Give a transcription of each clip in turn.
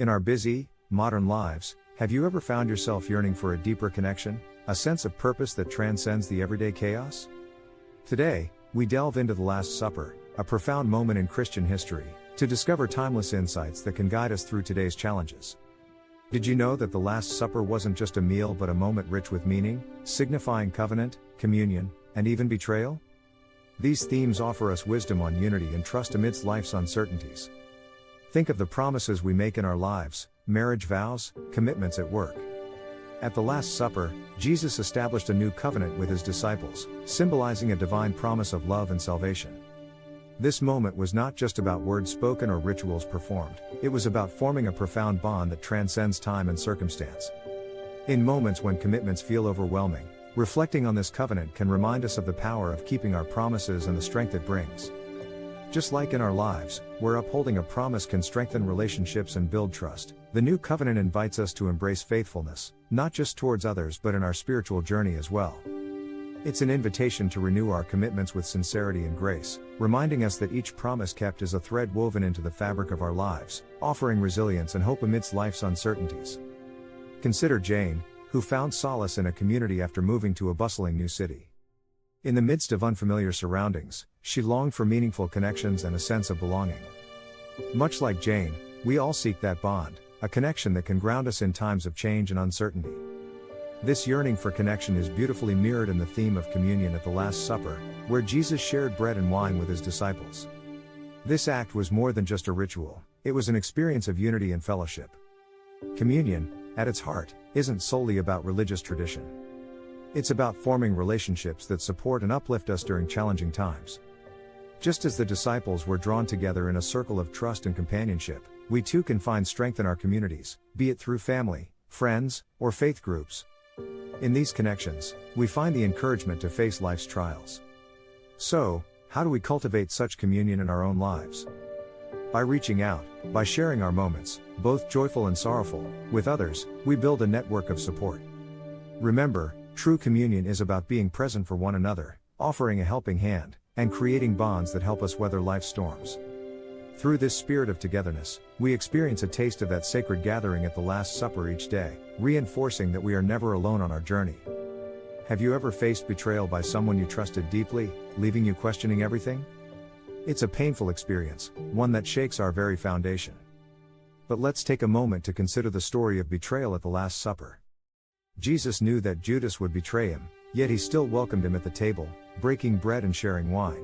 In our busy, modern lives, have you ever found yourself yearning for a deeper connection, a sense of purpose that transcends the everyday chaos? Today, we delve into the Last Supper, a profound moment in Christian history, to discover timeless insights that can guide us through today's challenges. Did you know that the Last Supper wasn't just a meal but a moment rich with meaning, signifying covenant, communion, and even betrayal? These themes offer us wisdom on unity and trust amidst life's uncertainties. Think of the promises we make in our lives, marriage vows, commitments at work. At the Last Supper, Jesus established a new covenant with his disciples, symbolizing a divine promise of love and salvation. This moment was not just about words spoken or rituals performed, it was about forming a profound bond that transcends time and circumstance. In moments when commitments feel overwhelming, reflecting on this covenant can remind us of the power of keeping our promises and the strength it brings. Just like in our lives, where upholding a promise can strengthen relationships and build trust, the new covenant invites us to embrace faithfulness, not just towards others but in our spiritual journey as well. It's an invitation to renew our commitments with sincerity and grace, reminding us that each promise kept is a thread woven into the fabric of our lives, offering resilience and hope amidst life's uncertainties. Consider Jane, who found solace in a community after moving to a bustling new city. In the midst of unfamiliar surroundings, she longed for meaningful connections and a sense of belonging. Much like Jane, we all seek that bond, a connection that can ground us in times of change and uncertainty. This yearning for connection is beautifully mirrored in the theme of communion at the Last Supper, where Jesus shared bread and wine with his disciples. This act was more than just a ritual, it was an experience of unity and fellowship. Communion, at its heart, isn't solely about religious tradition. It's about forming relationships that support and uplift us during challenging times. Just as the disciples were drawn together in a circle of trust and companionship, we too can find strength in our communities, be it through family, friends, or faith groups. In these connections, we find the encouragement to face life's trials. So, how do we cultivate such communion in our own lives? By reaching out, by sharing our moments, both joyful and sorrowful, with others, we build a network of support. Remember, true communion is about being present for one another, offering a helping hand, and creating bonds that help us weather life's storms. Through this spirit of togetherness, we experience a taste of that sacred gathering at the Last Supper each day, reinforcing that we are never alone on our journey. Have you ever faced betrayal by someone you trusted deeply, leaving you questioning everything? It's a painful experience, one that shakes our very foundation. But let's take a moment to consider the story of betrayal at the Last Supper. Jesus knew that Judas would betray him, yet he still welcomed him at the table, breaking bread and sharing wine.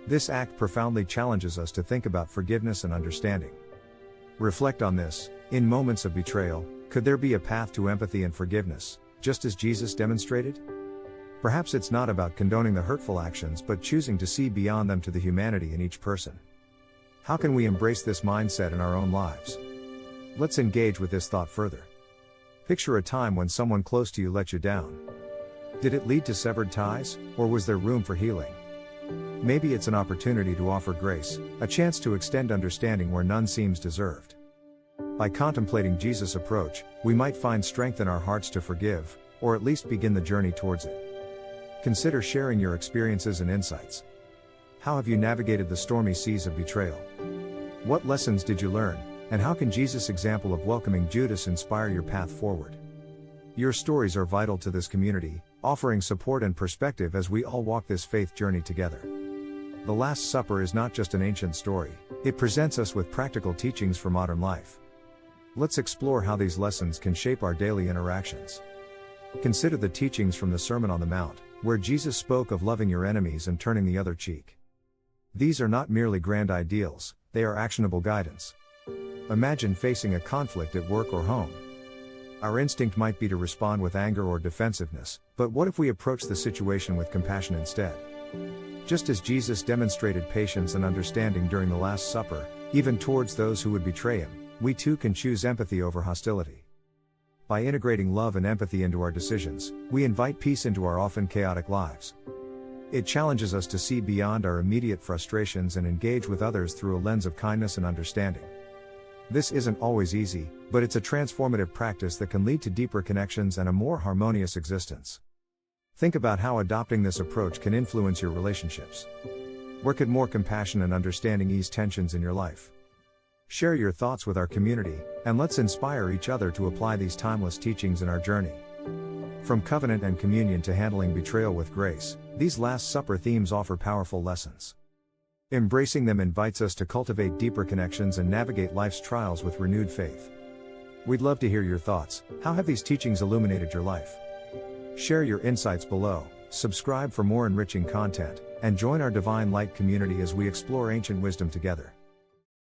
This act profoundly challenges us to think about forgiveness and understanding. Reflect on this: in moments of betrayal, could there be a path to empathy and forgiveness, just as Jesus demonstrated? Perhaps it's not about condoning the hurtful actions but choosing to see beyond them to the humanity in each person. How can we embrace this mindset in our own lives? Let's engage with this thought further. Picture a time when someone close to you let you down. Did it lead to severed ties, or was there room for healing? Maybe it's an opportunity to offer grace, a chance to extend understanding where none seems deserved. By contemplating Jesus' approach, we might find strength in our hearts to forgive, or at least begin the journey towards it. Consider sharing your experiences and insights. How have you navigated the stormy seas of betrayal? What lessons did you learn, and how can Jesus' example of welcoming Judas inspire your path forward? Your stories are vital to this community, offering support and perspective as we all walk this faith journey together. The Last Supper is not just an ancient story, it presents us with practical teachings for modern life. Let's explore how these lessons can shape our daily interactions. Consider the teachings from the Sermon on the Mount, where Jesus spoke of loving your enemies and turning the other cheek. These are not merely grand ideals, they are actionable guidance. Imagine facing a conflict at work or home. Our instinct might be to respond with anger or defensiveness, but what if we approach the situation with compassion instead? Just as Jesus demonstrated patience and understanding during the Last Supper, even towards those who would betray him, we too can choose empathy over hostility. By integrating love and empathy into our decisions, we invite peace into our often chaotic lives. It challenges us to see beyond our immediate frustrations and engage with others through a lens of kindness and understanding. This isn't always easy, but it's a transformative practice that can lead to deeper connections and a more harmonious existence. Think about how adopting this approach can influence your relationships. Where could more compassion and understanding ease tensions in your life? Share your thoughts with our community, and let's inspire each other to apply these timeless teachings in our journey. From covenant and communion to handling betrayal with grace, these Last Supper themes offer powerful lessons. Embracing them invites us to cultivate deeper connections and navigate life's trials with renewed faith. We'd love to hear your thoughts. How have these teachings illuminated your life? Share your insights below, subscribe for more enriching content, and join our Divine Light community as we explore ancient wisdom together.